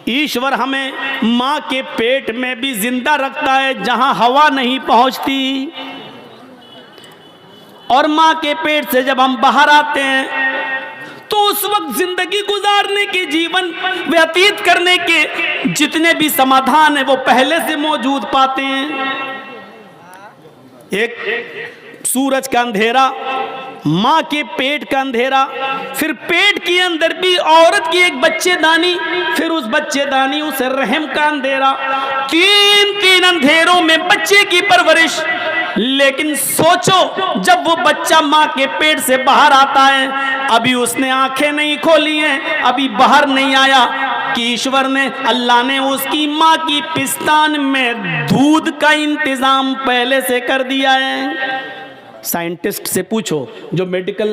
ईश्वर हमें माँ के पेट में भी जिंदा रखता है जहां हवा नहीं पहुंचती, और माँ के पेट से जब हम बाहर आते हैं तो उस वक्त जिंदगी गुजारने के, जीवन व्यतीत करने के जितने भी समाधान है वो पहले से मौजूद पाते हैं। एक सूरज का अंधेरा, माँ के पेट का अंधेरा, फिर पेट के अंदर भी औरत की एक बच्चेदानी, फिर उस बच्चेदानी उस रहम का अंधेरा, तीन अंधेरों में बच्चे की परवरिश। लेकिन सोचो जब वो बच्चा माँ के पेट से बाहर आता है, अभी उसने आंखें नहीं खोली हैं, अभी बाहर नहीं आया कि ईश्वर ने, अल्लाह ने उसकी माँ की पिस्तान में दूध का इंतजाम पहले से कर दिया है। साइंटिस्ट से पूछो जो मेडिकल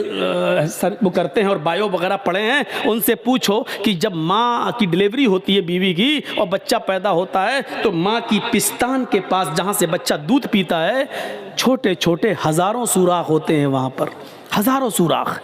वो करते हैं और बायो वगैरह पढ़े हैं, उनसे पूछो कि जब माँ की डिलीवरी होती है बीवी की और बच्चा पैदा होता है तो माँ की पिस्तान के पास जहाँ से बच्चा दूध पीता है, छोटे छोटे हजारों सुराख होते हैं, वहाँ पर हजारों सुराख।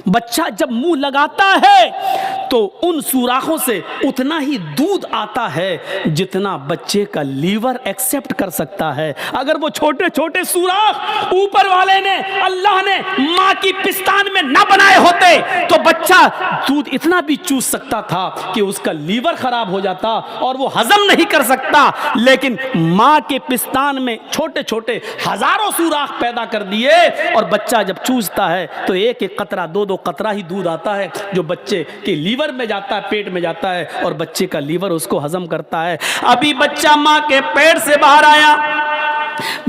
बच्चा जब मुंह लगाता है तो उन सुराखों से उतना ही दूध आता है जितना बच्चे का लीवर एक्सेप्ट कर सकता है। अगर वो छोटे छोटे सुराख ऊपर वाले ने, अल्लाह ने माँ की पिस्तान में ना बनाए होते तो बच्चा दूध इतना भी चूस सकता था कि उसका लीवर खराब हो जाता और वो हजम नहीं कर सकता। लेकिन माँ के पिस्तान में छोटे छोटे हजारों सुराख पैदा कर दिए और बच्चा जब चूसता है तो एक एक कतरा, दो दो कतरा ही दूध आता है जो बच्चे के लीवर में जाता है, पेट में जाता है और बच्चे का लीवर उसको हजम करता है। अभी बच्चा माँ के पेट से बाहर आया,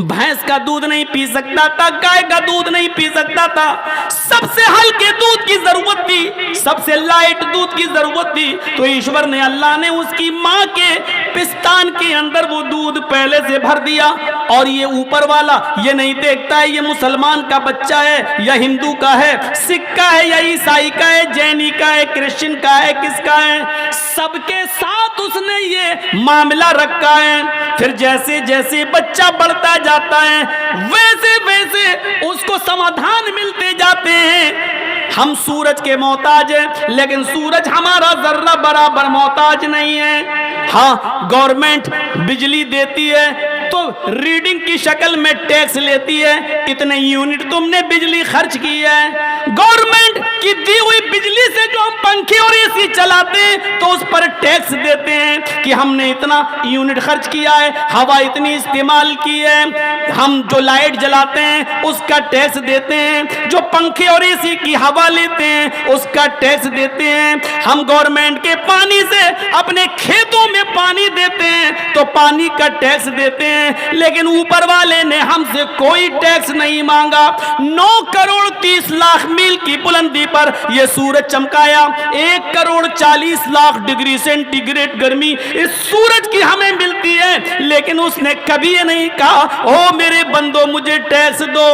भैंस का दूध नहीं पी सकता था, गाय का दूध नहीं पी सकता था, सबसे हल्के दूध की जरूरत थी, सबसे लाइट दूध की जरूरत थी। तो ईश्वर ने, अल्लाह ने उसकी माँ के पिस्तान के अंदर वो दूध पहले से भर दिया। और ये ऊपर वाला ये नहीं देखता है ये मुसलमान का बच्चा है या हिंदू का है, सिख का है या ईसाई का है, जैनी का है, क्रिश्चियन का है, किसका है, सबके साथ उसने ये मामला रखा है। फिर जैसे जैसे बच्चा बढ़ता जाता है वैसे वैसे उसको समाधान मिलते जाते हैं। हम सूरज के मोहताज हैं लेकिन सूरज हमारा जर्रा बराबर मोहताज नहीं है। हाँ, गवर्नमेंट बिजली देती है तो रीडिंग की शक्ल में टैक्स लेती है, इतने यूनिट तुमने बिजली खर्च की है। गवर्नमेंट की दी हुई बिजली से जो हम पंखे और एसी चलाते हैं तो उस पर टैक्स देते हैं कि हमने इतना यूनिट खर्च किया है, हवा इतनी इस्तेमाल की है। हम जो लाइट जलाते हैं उसका टैक्स देते हैं, जो पंखे और एसी की हवा लेते हैं उसका टैक्स देते हैं। हम गवर्नमेंट के पानी से अपने खेतों में पानी देते हैं तो पानी का टैक्स देते हैं। लेकिन ऊपर वाले ने हमसे कोई टैक्स नहीं मांगा। 9 करोड़ 30 लाख मील की बुलंदी पर यह सूरज चमकाया, 1 करोड़ 40 लाख डिग्री सेंटीग्रेड गर्मी इस सूरज की हमें मिलती है। लेकिन उसने कभी ये नहीं कहा ओ मेरे बंदो मुझे टैक्स दो।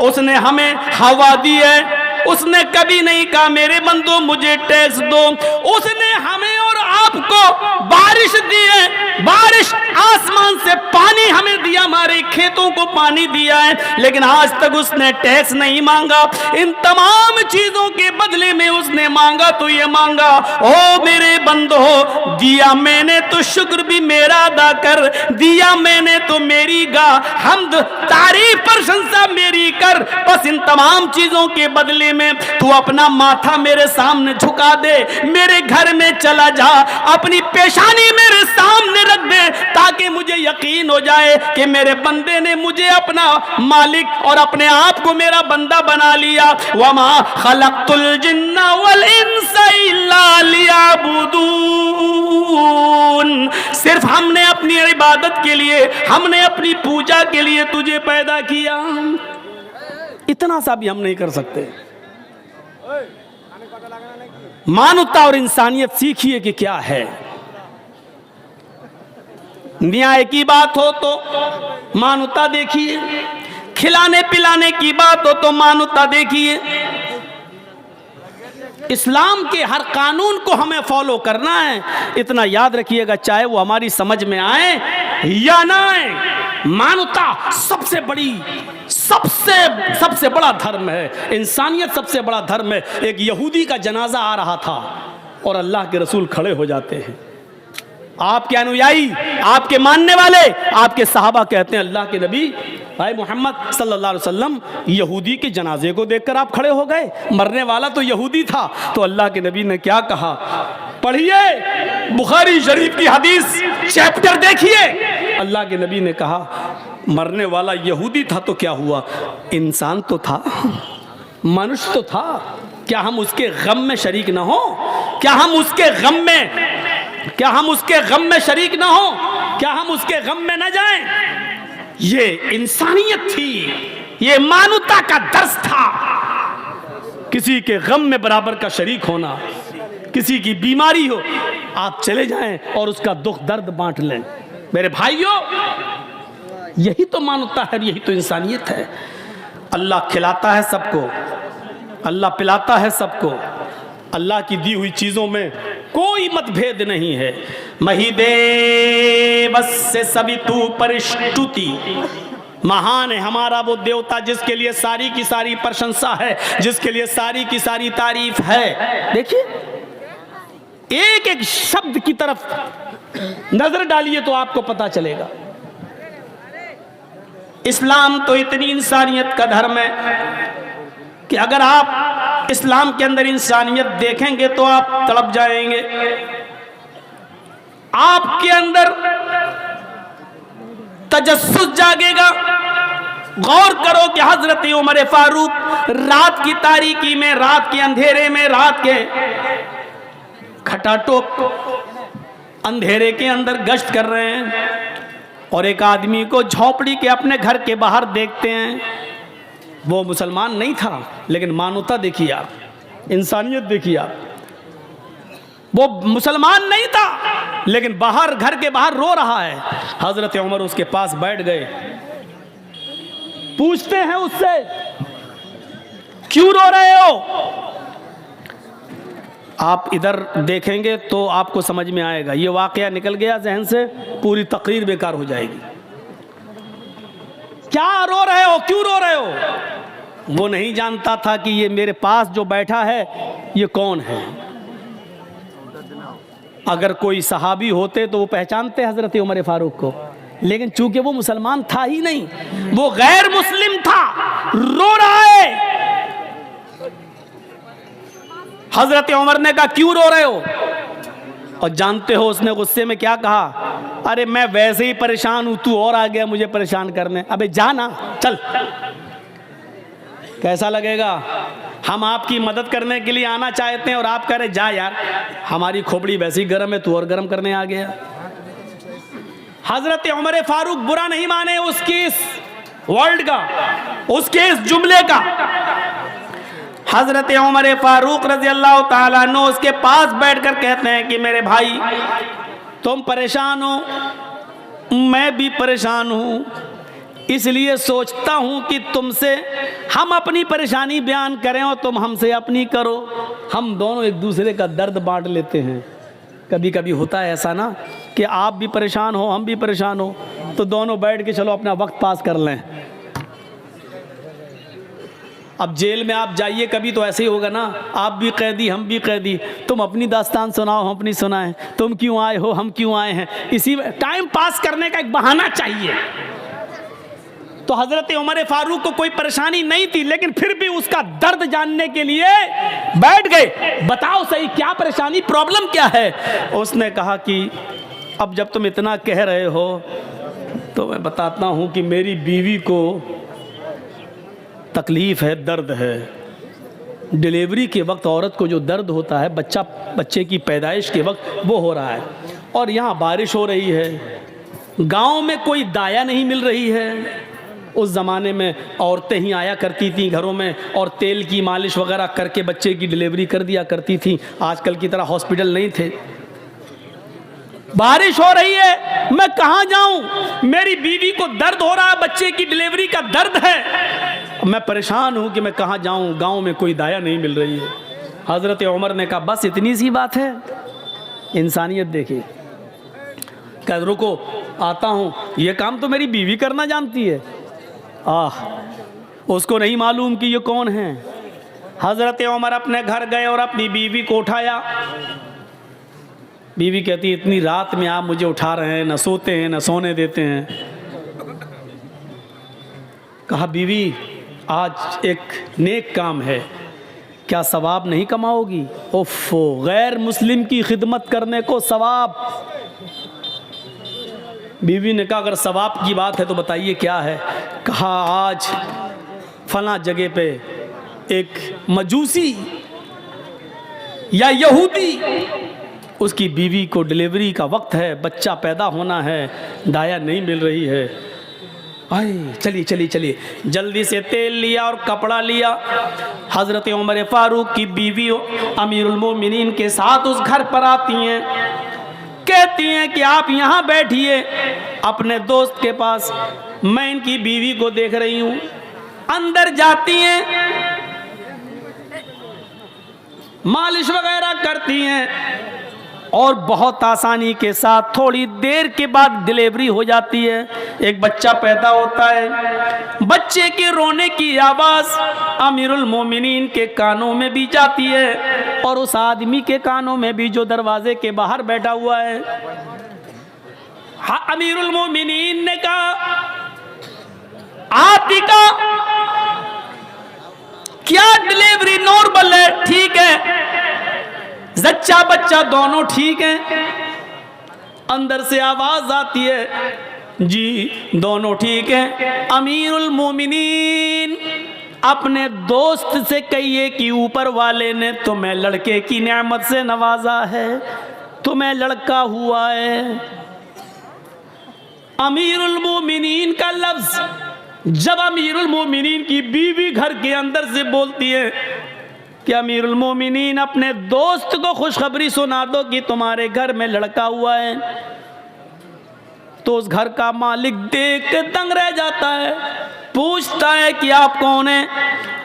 उसने हमें हवा दी है, उसने कभी नहीं कहा मेरे बंदो मुझे टैक्स दो। उसने हमें और आपको बारिश दी है, बारिश आसमान से पानी हमें दिया, हमारे खेतों को पानी दिया है, लेकिन आज तक उसने टैक्स नहीं मांगा। इन तमाम चीजों के बदले में उसने मांगा तो ये मांगा ओ मेरे बंदो दिया मैंने तो शुक्र भी मेरा अदा कर, दिया मैंने तो मेरी गा हमद तारीफ प्रशंसा मेरी कर। बस इन तमाम चीजों के बदले में तू अपना माथा मेरे सामने झुका दे, मेरे घर में चला जा, अपनी पेशानी मेरे सामने रख दे ताकि मुझे यकीन हो जाए कि मेरे बंदे ने मुझे अपना मालिक और अपने आप को मेरा बंदा बना लिया। वमा खलक़तुल जिन्ना वल इंसा इल्ला लियअबुदून। सिर्फ हमने अपनी इबादत के लिए, हमने अपनी पूजा के लिए तुझे पैदा किया। इतना सा भी हम नहीं कर सकते। मानवता और इंसानियत सीखिए कि क्या है। न्याय की बात हो तो मानवता देखिए, खिलाने पिलाने की बात हो तो मानवता देखिए। इस्लाम के हर कानून को हमें फॉलो करना है। इतना याद रखिएगा, चाहे वो हमारी समझ में आए या ना आए, मानवता सबसे बड़ी सबसे बड़ा धर्म है। इंसानियत सबसे बड़ा धर्म है। एक यहूदी का जनाजा आ रहा था और अल्लाह के रसूल खड़े हो जाते हैं आपके अनुयायी, आपके मानने वाले, आपके सहाबा कहते हैं अल्लाह के नबी भाई मोहम्मद सल्लल्लाहु अलैहि वसल्लम यहूदी के जनाजे को देखकर आप खड़े हो गए, मरने वाला तो यहूदी था। तो अल्लाह के नबी ने क्या कहा, पढ़िए बुखारी शरीफ की हदीस, चैप्टर देखिए। अल्लाह के नबी ने कहा मरने वाला यहूदी था तो क्या हुआ, इंसान तो था, मनुष्य तो था, क्या हम उसके गम में शरीक ना हो? क्या हम उसके गम में शरीक ना हो? क्या हम उसके गम में ना जाएं? ये इंसानियत थी, ये मानवता का दर्स था। किसी के गम में बराबर का शरीक होना, किसी की बीमारी हो आप चले जाएं और उसका दुख दर्द बांट लें। मेरे भाइयों, यही तो मानवता है, यही तो इंसानियत है। अल्लाह खिलाता है सबको, अल्लाह पिलाता है सबको, अल्लाह की दी हुई चीजों में कोई मतभेद नहीं है। महिदे बस से सभी तू परिष्टुति, महान है हमारा वो देवता जिसके लिए सारी की सारी प्रशंसा है, जिसके लिए सारी की सारी तारीफ है। देखिए एक एक शब्द की तरफ नजर डालिए तो आपको पता चलेगा। इस्लाम तो इतनी इंसानियत का धर्म है कि अगर आप इस्लाम के अंदर इंसानियत देखेंगे तो आप तड़प जाएंगे। आपके अंदर तजस्सुस जागेगा। गौर करो कि हजरत उमर फारूक रात की तारीकी में, रात के अंधेरे में, रात के खटाटोप अंधेरे के अंदर गश्त कर रहे हैं और एक आदमी को झोपड़ी के अपने घर के बाहर देखते हैं। वो मुसलमान नहीं था, लेकिन मानवता देखिए आप, इंसानियत देखिए आप। वो मुसलमान नहीं था, लेकिन बाहर, घर के बाहर रो रहा है। हजरत उमर उसके पास बैठ गए, पूछते हैं उससे क्यों रो रहे हो? आप इधर देखेंगे तो आपको समझ में आएगा। ये वाकया निकल गया जहन से, पूरी तकरीर बेकार हो जाएगी। क्या रो रहे हो, क्यों रो रहे हो? वो नहीं जानता था कि ये मेरे पास जो बैठा है ये कौन है। अगर कोई सहाबी होते तो वो पहचानते हजरत उमर फारूक को, लेकिन चूंकि वो मुसलमान था ही नहीं, वो गैर मुस्लिम था, रो रहा है। हजरत उमर ने कहा क्यों रो रहे हो? और जानते हो उसने गुस्से में क्या कहा? अरे मैं वैसे ही परेशान हूं, तू और आ गया मुझे परेशान करने। अबे जाना, चल। कैसा लगेगा? हम आपकी मदद करने के लिए आना चाहते हैं और आप कह रहे जा यार, हमारी खोपड़ी वैसे ही गर्म है, तू और गर्म करने आ गया। हजरत उमर फारूक बुरा नहीं माने उसके इस वर्ल्ड का, उसके इस जुमले का। हजरत उमर फारूक रजी अल्लाह ताला अन्हु उसके पास बैठकर कहते हैं कि मेरे भाई तुम परेशान हो, मैं भी परेशान हूँ, इसलिए सोचता हूँ कि तुमसे हम अपनी परेशानी बयान करें और तुम हमसे अपनी करो। हम दोनों एक दूसरे का दर्द बांट लेते हैं। कभी कभी होता है ऐसा ना कि आप भी परेशान हो, हम भी परेशान हो, तो दोनों बैठ के चलो अपना वक्त पास कर लें। अब जेल में आप जाइए कभी तो ऐसे ही होगा ना, आप भी कैदी हम भी कैदी, तुम अपनी दास्तान सुनाओ हम अपनी सुनाएं, तुम क्यों आए हो हम क्यों आए हैं, इसी टाइम पास करने का एक बहाना चाहिए। तो हजरत उमर फारूक को कोई परेशानी नहीं थी, लेकिन फिर भी उसका दर्द जानने के लिए बैठ गए। बताओ सही क्या परेशानी, प्रॉब्लम क्या है? उसने कहा कि अब जब तुम इतना कह रहे हो तो मैं बताता हूँ कि मेरी बीवी को तकलीफ़ है, दर्द है। डिलीवरी के वक्त औरत को जो दर्द होता है, बच्चे की पैदाइश के वक्त, वो हो रहा है। और यहाँ बारिश हो रही है, गांव में कोई दाया नहीं मिल रही है। उस ज़माने में औरतें ही आया करती थी घरों में और तेल की मालिश वगैरह करके बच्चे की डिलीवरी कर दिया करती थी। आजकल की तरह हॉस्पिटल नहीं थे। बारिश हो रही है, मैं कहाँ जाऊं? मेरी बीवी को दर्द हो रहा है, बच्चे की डिलीवरी का दर्द है, मैं परेशान हूं कि मैं कहाँ जाऊं, गांव में कोई दाया नहीं मिल रही है। हजरत उमर ने कहा बस इतनी सी बात है। इंसानियत देखिए। कह रुको आता हूं, ये काम तो मेरी बीवी करना जानती है। उसको नहीं मालूम कि ये कौन है। हजरत उमर अपने घर गए और अपनी बीवी को उठाया, बीवी कहती है इतनी रात में आप मुझे उठा रहे हैं, न सोते हैं न सोने देते हैं। कहा बीवी आज एक नेक काम है, क्या सवाब नहीं कमाओगी? ओफो, गैर मुस्लिम की खिदमत करने को सवाब। बीवी ने कहा अगर सवाब की बात है तो बताइए क्या है। कहा आज फला जगह पे एक मजूसी या यहूदी, उसकी बीवी को डिलीवरी का वक्त है, बच्चा पैदा होना है, दाया नहीं मिल रही है। आए चलिए चलिए चलिए, जल्दी से तेल लिया और कपड़ा लिया। हज़रत उमर फारूक की बीवी अमीरुल मोमिनीन के साथ उस घर पर आती हैं, कहती हैं कि आप यहाँ बैठिए अपने दोस्त के पास, मैं इनकी बीवी को देख रही हूँ। अंदर जाती हैं, मालिश वगैरह करती हैं और बहुत आसानी के साथ थोड़ी देर के बाद डिलीवरी हो जाती है। एक बच्चा पैदा होता है। बच्चे के रोने की आवाज़ अमीरुल मोमिनीन के कानों में भी जाती है और उस आदमी के कानों में भी जो दरवाजे के बाहर बैठा हुआ है। अमीरुल मोमिनीन ने कहा आतिका क्या डिलीवरी नॉर्मल है? ठीक है, जच्चा बच्चा दोनों ठीक हैं। अंदर से आवाज आती है जी दोनों ठीक हैं। अमीरुल मोमिनीन अपने दोस्त से कहिए कि ऊपर वाले ने तुम्हें लड़के की नेमत से नवाजा है, तुम्हें लड़का हुआ है। अमीरुल मोमिनीन का लफ्ज जब अमीरुल मोमिनीन की बीवी घर के अंदर से बोलती है कि अमीरुल मोमिनीन अपने दोस्त को खुशखबरी सुना दो कि तुम्हारे घर में लड़का हुआ है, तो उस घर का मालिक देख के दंग रह जाता है। पूछता है कि आप कौन हैं?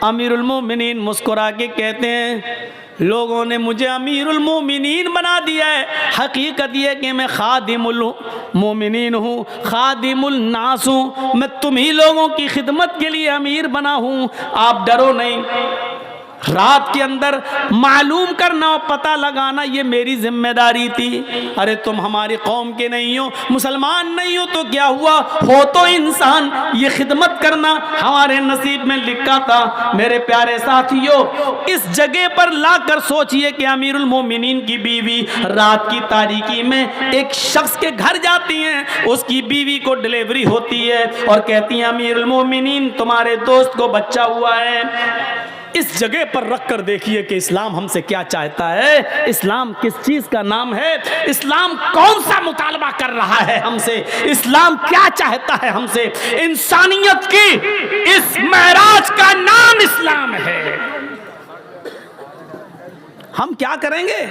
अमीरुल मोमिनीन मुस्कुरा के कहते हैं लोगों ने मुझे अमीरुल मोमिनीन बना दिया है, हकीकत यह कि मैं खादिमुल मोमिनीन हूँ, खादिमुल नास हूँ, मैं तुम्ही लोगों की खिदमत के लिए अमीर बना हूँ। आप डरो नहीं। रात के अंदर मालूम करना और पता लगाना ये मेरी जिम्मेदारी थी। अरे तुम हमारी कौम के नहीं हो, मुसलमान नहीं हो तो क्या हुआ, हो तो इंसान। ये खिदमत करना हमारे नसीब में लिखा था। मेरे प्यारे साथियों, इस जगह पर लाकर सोचिए कि अमीरुल मोमिनीन की बीवी रात की तारीकी में एक शख्स के घर जाती हैं, उसकी बीवी को डिलीवरी होती है और कहती हैं अमीरुल मोमिनीन तुम्हारे दोस्त को बच्चा हुआ है। इस जगह पर रखकर देखिए कि इस्लाम हमसे क्या चाहता है, इस्लाम किस चीज का नाम है, इस्लाम कौन सा मुतालबा कर रहा है हमसे, इस्लाम क्या चाहता है हमसे। इंसानियत की इस महराज का नाम इस्लाम है। हम क्या करेंगे?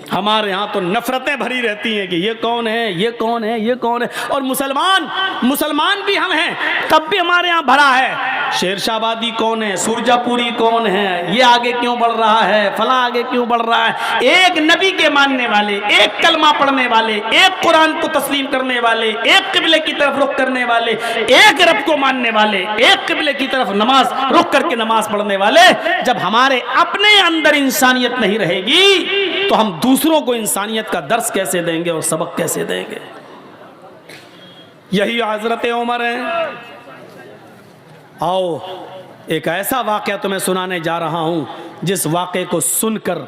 हमारे यहाँ तो नफरतें भरी रहती हैं कि ये कौन है, ये कौन है, ये कौन है। और मुसलमान भी हम हैं, तब भी हमारे यहाँ भरा है शेरशाहबादी कौन है, सुरजापुरी कौन है, ये आगे क्यों बढ़ रहा है, फला आगे क्यों बढ़ रहा है। एक नबी के मानने वाले, एक कलमा पढ़ने वाले, एक कुरान को तस्लीम करने वाले, एक किबले की तरफ रुख करने वाले, एक रब को मानने वाले, एक किबले की तरफ नमाज रुख करके नमाज पढ़ने वाले, जब हमारे अपने अंदर इंसानियत नहीं रहेगी तो हम दूसरों को इंसानियत का दर्स कैसे देंगे और सबक कैसे देंगे। यही हजरत उमर है। आओ एक ऐसा वाक़या तुम्हें सुनाने जा रहा हूं जिस वाक़े को सुनकर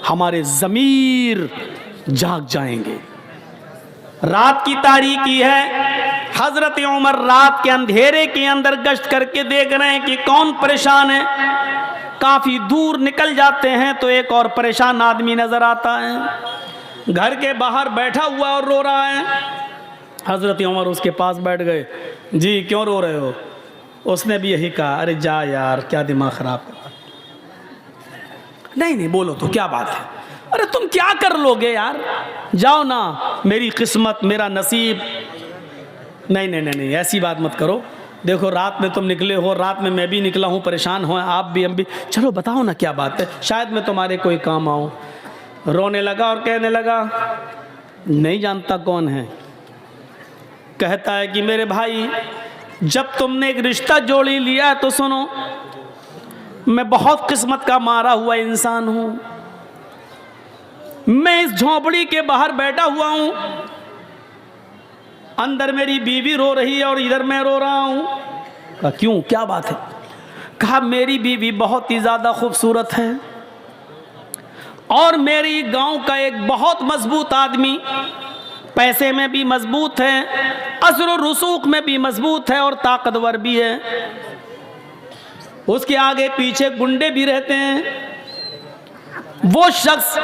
हमारे ज़मीर जाग जाएंगे। रात की तारीकी है। हजरत उमर रात के अंधेरे के अंदर गश्त करके देख रहे हैं कि कौन परेशान है। काफी दूर निकल जाते हैं तो एक और परेशान आदमी नजर आता है, घर के बाहर बैठा हुआ और रो रहा है। हजरत उमर उसके पास बैठ गए। जी क्यों रो रहे हो? उसने भी यही कहा, अरे जा यार क्या दिमाग खराब कर। नहीं बोलो तो क्या बात है। अरे तुम क्या कर लोगे यार, जाओ ना, मेरी किस्मत मेरा नसीब। नहीं ऐसी बात मत करो। देखो रात में तुम निकले हो, रात में मैं भी निकला हूँ, परेशान हो आप भी हम भी, चलो बताओ ना क्या बात है, शायद मैं तुम्हारे कोई काम आऊँ। रोने लगा और कहने लगा नहीं जानता कौन है। कहता है कि मेरे भाई जब तुमने एक रिश्ता जोड़ी लिया तो सुनो, मैं बहुत किस्मत का मारा हुआ इंसान हूँ। मैं इस झोंपड़ी के बाहर बैठा हुआ हूं, अंदर मेरी बीवी रो रही है और इधर मैं रो रहा हूं। कहा क्यों, क्या बात है? कहा मेरी बीवी बहुत ही ज्यादा खूबसूरत है और मेरी गांव का एक बहुत मजबूत आदमी, पैसे में भी मजबूत है, असर और रसूख में भी मजबूत है और ताकतवर भी है। उसके आगे पीछे गुंडे भी रहते हैं। वो शख्स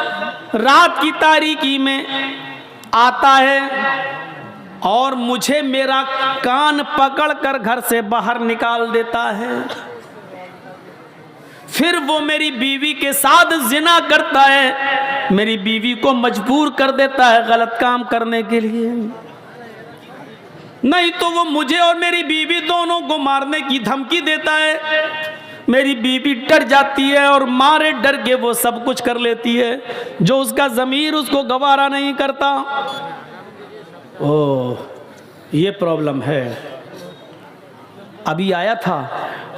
रात की तारीकी में आता है और मुझे मेरा कान पकड़कर घर से बाहर निकाल देता है। फिर वो मेरी बीवी के साथ जिना करता है, मेरी बीवी को मजबूर कर देता है गलत काम करने के लिए। नहीं तो वो मुझे और मेरी बीवी दोनों को मारने की धमकी देता है। मेरी बीवी डर जाती है और मारे डर के वो सब कुछ कर लेती है जो उसका ज़मीर उसको गवारा नहीं करता। ओह, ये प्रॉब्लम है। अभी आया था,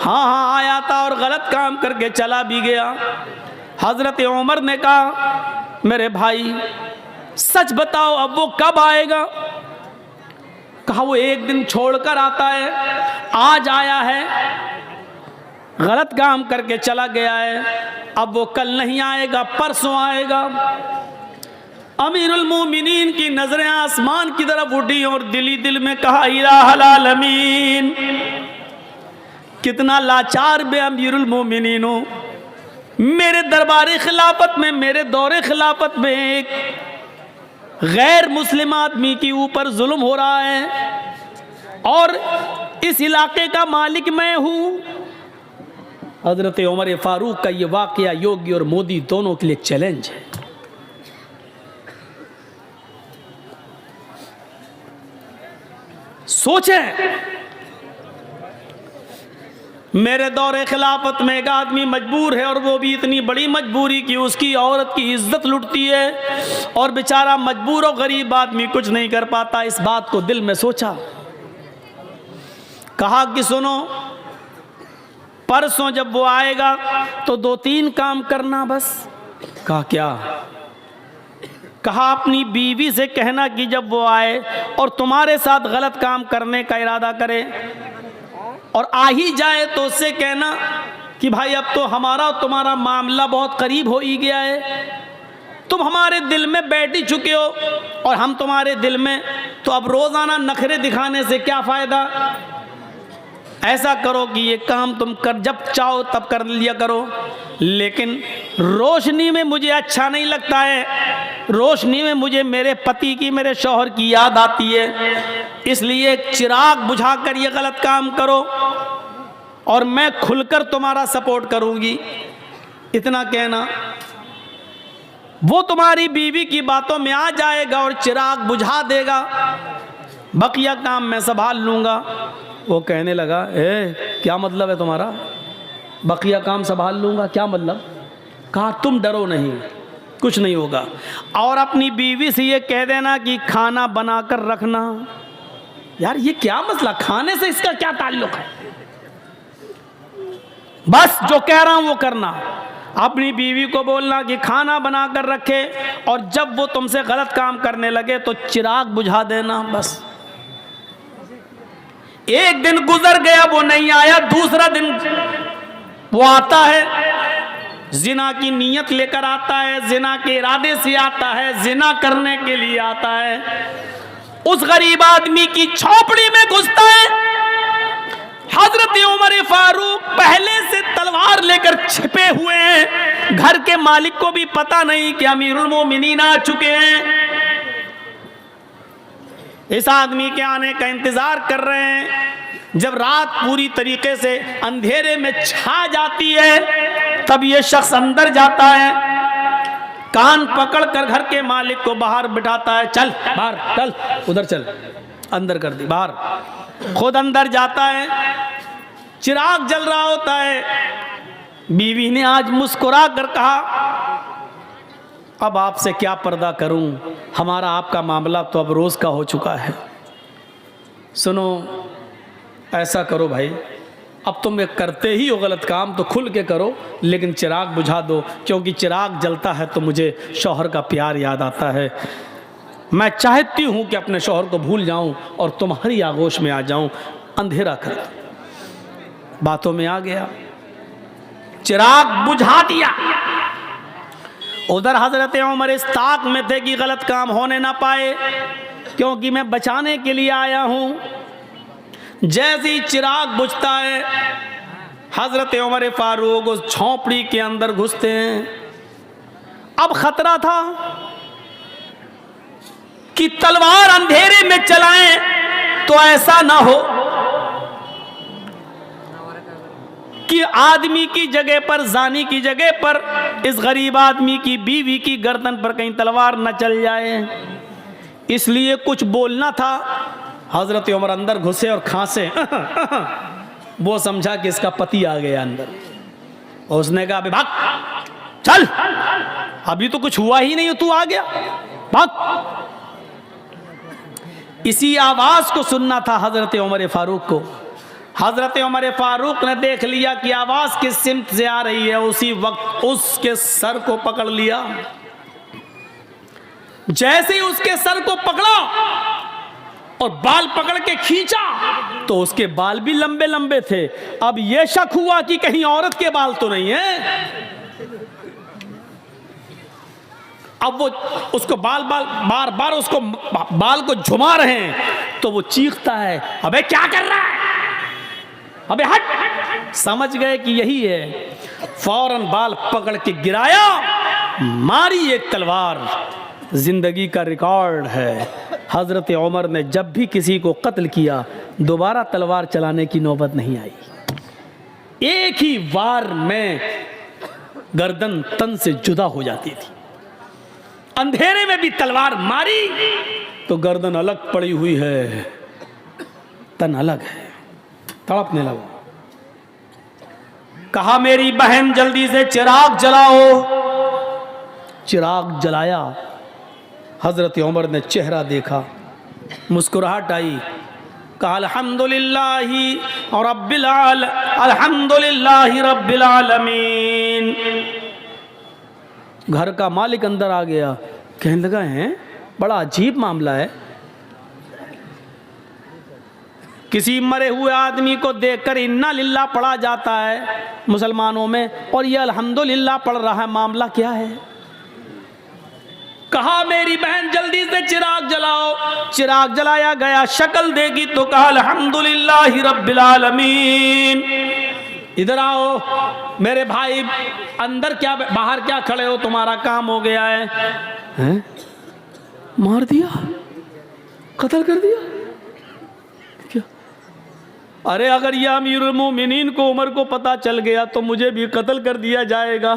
हाँ आया था और गलत काम करके चला भी गया। हजरत उमर ने कहा मेरे भाई सच बताओ अब वो कब आएगा? कहा वो एक दिन छोड़कर आता है, आज आया है, गलत काम करके चला गया है, अब वो कल नहीं आएगा, परसों आएगा। अमीरुल मोमिनीन की नजरें आसमान की तरफ उठी और दिली दिल में कहा इलाहुल आलमीन, कितना लाचार बे अमीरुल मोमिनीन हो। मेरे दरबार खिलाफत में, मेरे दौरे खिलाफत में एक गैर मुस्लिम आदमी के ऊपर जुल्म हो रहा है और इस इलाके का मालिक मैं हूं। हजरत उमर फारूक का ये वाकया योगी और मोदी दोनों के लिए चैलेंज है। सोचें, मेरे दौरे खिलाफत में एक आदमी मजबूर है और वो भी इतनी बड़ी मजबूरी कि उसकी औरत की इज्जत लुटती है और बेचारा मजबूर और गरीब आदमी कुछ नहीं कर पाता। इस बात को दिल में सोचा, कहा कि सुनो, परसों जब वो आएगा तो 2-3 काम करना बस। कहा क्या? कहा अपनी बीवी से कहना कि जब वो आए और तुम्हारे साथ गलत काम करने का इरादा करे और आ ही जाए तो उससे कहना कि भाई अब तो हमारा और तुम्हारा मामला बहुत करीब हो ही गया है, तुम हमारे दिल में बैठ ही चुके हो और हम तुम्हारे दिल में, तो अब रोज़ाना नखरे दिखाने से क्या फ़ायदा। ऐसा करो कि ये काम तुम कर जब चाहो तब कर लिया करो, लेकिन रोशनी में मुझे अच्छा नहीं लगता है, रोशनी में मुझे मेरे पति की, मेरे शौहर की याद आती है, इसलिए एक चिराग बुझाकर ये गलत काम करो और मैं खुलकर तुम्हारा सपोर्ट करूंगी। इतना कहना, वो तुम्हारी बीवी की बातों में आ जाएगा और चिराग बुझा देगा, बकिया काम मैं संभाल लूंगा। वो कहने लगा क्या मतलब है तुम्हारा, बकिया काम संभाल लूंगा, क्या मतलब? कहा तुम डरो नहीं, कुछ नहीं होगा, और अपनी बीवी से ये कह देना कि खाना बनाकर रखना। यार ये क्या मसला, खाने से इसका क्या ताल्लुक है? बस जो कह रहा हूं वो करना। अपनी बीवी को बोलना कि खाना बनाकर रखे और जब वो तुमसे गलत काम करने लगे तो चिराग बुझा देना, बस। एक दिन गुजर गया, वो नहीं आया, दूसरा दिन वो आता है, जिना की नीयत लेकर आता है, जिना के इरादे से आता है, जिना करने के लिए आता है। उस गरीब आदमी की झोपड़ी में घुसता है। हजरत उमर फारूक पहले से तलवार लेकर छिपे हुए हैं, घर के मालिक को भी पता नहीं कि अमीरुल मोमिनीन आ चुके हैं। इस आदमी के आने का इंतजार कर रहे हैं। जब रात पूरी तरीके से अंधेरे में छा जाती है तब ये शख्स अंदर जाता है, कान पकड़कर घर के मालिक को बाहर बिठाता है, चल बाहर, चल उधर चल, अंदर कर दी बाहर। खुद अंदर जाता है, चिराग जल रहा होता है। बीवी ने आज मुस्कुरा कर कहा अब आपसे क्या पर्दा करूं, हमारा आपका मामला तो अब रोज़ का हो चुका है। सुनो, ऐसा करो भाई, अब तुम ये करते ही हो गलत काम तो खुल के करो, लेकिन चिराग बुझा दो, क्योंकि चिराग जलता है तो मुझे शौहर का प्यार याद आता है। मैं चाहती हूँ कि अपने शौहर को भूल जाऊँ और तुम्हारी आगोश में आ जाऊँ। अंधेरा कर दो। बातों में आ गया, चिराग बुझा दिया। उधर हजरत उमर इस ताक में थे कि गलत काम होने ना पाए, क्योंकि मैं बचाने के लिए आया हूं। जैसे ही चिराग बुझता है, हजरत उमर फारूक उस झोंपड़ी के अंदर घुसते हैं। अब खतरा था कि तलवार अंधेरे में चलाएं तो ऐसा ना हो कि आदमी की जगह पर, जानी की जगह पर इस गरीब आदमी की बीवी की गर्दन पर कहीं तलवार न चल जाए, इसलिए कुछ बोलना था। हजरत उमर अंदर घुसे और खांसे। वो समझा कि इसका पति आ गया अंदर, और उसने कहा, अबे भाग, चल, अभी तो कुछ हुआ ही नहीं, तू आ गया, भाग। इसी आवाज को सुनना था हजरत उमर फारूक को। हजरत उमर फारूक ने देख लिया कि आवाज किस सिमत से आ रही है, उसी वक्त उसके सर को पकड़ लिया। जैसे ही उसके सर को पकड़ा और बाल पकड़ के खींचा तो उसके बाल भी लंबे लंबे थे। अब यह शक हुआ कि कहीं औरत के बाल तो नहीं है। अब वो उसको बार बार उसको बाल को झुमा रहे हैं, तो वो चीखता है, अबे क्या कर रहा है, अबे हट। समझ गए कि यही है, फौरन बाल पकड़ के गिराया, मारी एक तलवार। जिंदगी का रिकॉर्ड है, हजरत उमर ने जब भी किसी को कत्ल किया दोबारा तलवार चलाने की नौबत नहीं आई। एक ही वार में गर्दन तन से जुदा हो जाती थी। अंधेरे में भी तलवार मारी तो गर्दन अलग पड़ी हुई है, तन अलग है, तड़पने लगा। कहा, मेरी बहन जल्दी से चिराग जलाओ। चिराग जलाया। हजरत उमर ने चेहरा देखा, मुस्कुराहट आई। कहा, अल्हम्दुलिल्लाहि रब्बिल आलमीन। घर का मालिक अंदर आ गया, कहने लगा, है बड़ा अजीब मामला है। किसी मरे हुए आदमी को देखकर इन्ना लिल्लाह पढ़ा जाता है मुसलमानों में, और यह अल्हम्दुलिल्लाह पढ़ रहा है, मामला क्या है? कहा, मेरी बहन जल्दी से चिराग जलाओ। चिराग जलाया गया, शक्ल देखी तो कहा, अल्हम्दुलिल्लाहि रब्बिल आलमीन। इधर आओ मेरे भाई, अंदर क्या बाहर क्या खड़े हो, तुम्हारा काम हो गया है। हैं? मार दिया, कत्ल कर दिया क्या? अरे अगर यह अमीरुल मोमिनीन को, उमर को पता चल गया तो मुझे भी कत्ल कर दिया जाएगा।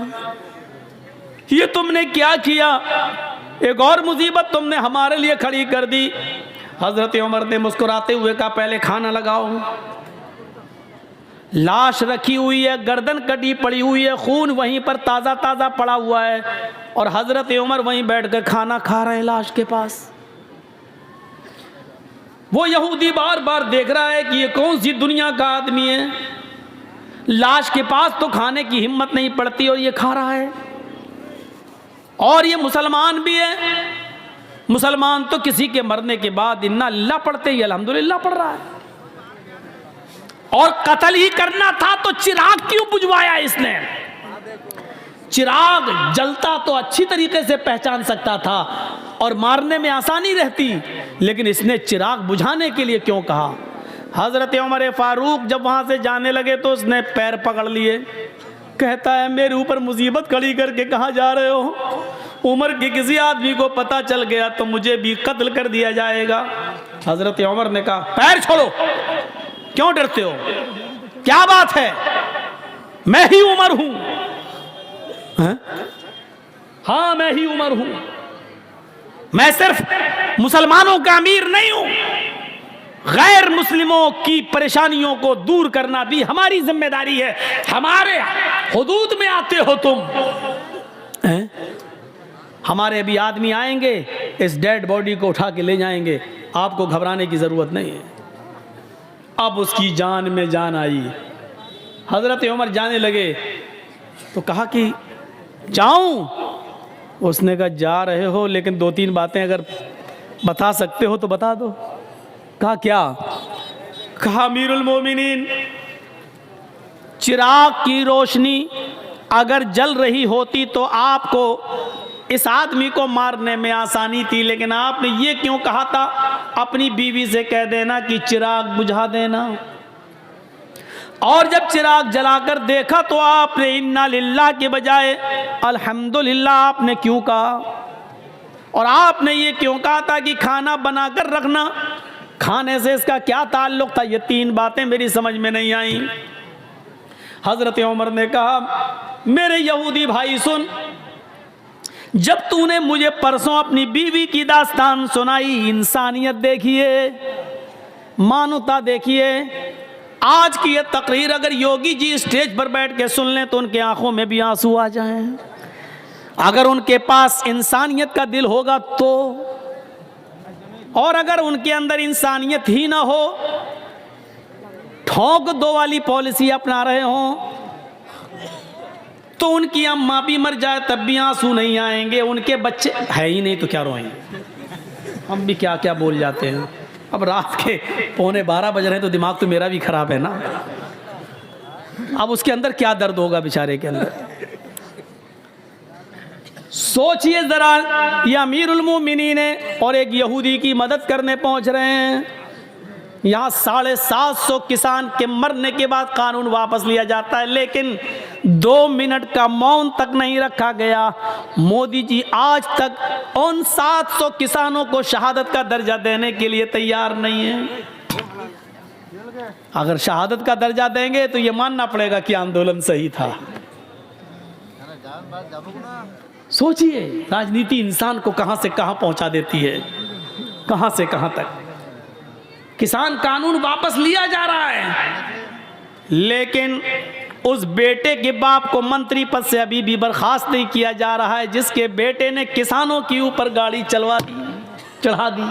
ये तुमने क्या किया? एक और मुसीबत तुमने हमारे लिए खड़ी कर दी। हजरत उमर ने मुस्कुराते हुए कहा, पहले खाना लगाओ। लाश रखी हुई है, गर्दन कटी पड़ी हुई है, खून वहीं पर ताज़ा ताज़ा पड़ा हुआ है, और हजरत उमर वहीं बैठकर खाना खा रहे हैं लाश के पास। वो यहूदी बार बार देख रहा है कि ये कौन सी दुनिया का आदमी है, लाश के पास तो खाने की हिम्मत नहीं पड़ती और ये खा रहा है। और ये मुसलमान भी है, मुसलमान तो किसी के मरने के बाद इन्ना लिल्लाह पढ़ते ही अल्हम्दुलिल्लाह पढ़ रहा है। और कत्ल ही करना था तो चिराग क्यों बुझवाया इसने? चिराग जलता तो अच्छी तरीके से पहचान सकता था और मारने में आसानी रहती, लेकिन इसने चिराग बुझाने के लिए क्यों कहा? हजरत उमर फारूक जब वहां से जाने लगे तो उसने पैर पकड़ लिए। कहता है, मेरे ऊपर मुसीबत खड़ी करके कहाँ जा रहे हो? उमर के किसी आदमी को पता चल गया तो मुझे भी कत्ल कर दिया जाएगा। हजरत उमर ने कहा, पैर छोड़ो, क्यों डरते हो? क्या बात है? मैं ही उमर हूं। हाँ, मैं ही उमर हूं। मैं सिर्फ मुसलमानों का अमीर नहीं हूं, गैर मुस्लिमों की परेशानियों को दूर करना भी हमारी जिम्मेदारी है। हमारे हुदूद में आते हो तुम। हमारे अभी आदमी आएंगे, इस डेड बॉडी को उठा के ले जाएंगे, आपको घबराने की जरूरत नहीं है। अब उसकी जान में जान आई। हज़रत उमर जाने लगे तो कहा कि जाऊं? उसने कहा जा रहे हो, लेकिन 2-3 बातें अगर बता सकते हो तो बता दो। कहा क्या? कहा अमीरुल मोमिनीन, चिराग की रोशनी अगर जल रही होती तो आपको इस आदमी को मारने में आसानी थी, लेकिन आपने ये क्यों कहा था? अपनी बीवी से कह देना कि चिराग बुझा देना। और जब चिराग जलाकर देखा तो आपने इन्ना लिल्लाह के बजाय अल्हम्दुलिल्लाह आपने क्यों कहा? और आपने ये क्यों कहा था कि खाना बनाकर रखना? खाने से इसका क्या ताल्लुक था? ये 3 बातें मेरी समझ में नहीं आई। हजरत उमर ने कहा मेरे यहूदी भाई सुन, जब तूने मुझे परसों अपनी बीवी की दास्तान सुनाई, इंसानियत देखिए, मानवता देखिए, आज की ये तकरीर अगर योगी जी स्टेज पर बैठ के सुन लें तो उनके आंखों में भी आंसू आ जाएं। अगर उनके पास इंसानियत का दिल होगा तो, और अगर उनके अंदर इंसानियत ही ना हो, ठोक दो वाली पॉलिसी अपना रहे हों, तो उनकी अम्मा भी मर जाए तब भी आंसू नहीं आएंगे, उनके बच्चे है ही नहीं तो क्या रोएंगे। हम भी क्या क्या बोल जाते हैं। अब रात के 11:15 बज रहे हैं तो दिमाग तो मेरा भी खराब है ना। अब उसके अंदर क्या दर्द होगा बेचारे के अंदर। सोचिए जरा, ये अमीरुल मोमिनीन है और एक यहूदी की मदद करने पहुंच रहे हैं। यहाँ 750 किसान के मरने के बाद कानून वापस लिया जाता है, लेकिन 2 मिनट का मौन तक नहीं रखा गया। मोदी जी आज तक उन 700 किसानों को शहादत का दर्जा देने के लिए तैयार नहीं है। अगर शहादत का दर्जा देंगे तो ये मानना पड़ेगा कि आंदोलन सही था। सोचिए राजनीति इंसान को कहां से कहां पहुंचा देती है, कहां से कहां तक। किसान कानून वापस लिया जा रहा है, लेकिन उस बेटे के बाप को मंत्री पद से अभी भी बर्खास्त नहीं किया जा रहा है, जिसके बेटे ने किसानों के ऊपर गाड़ी चढ़ा दी।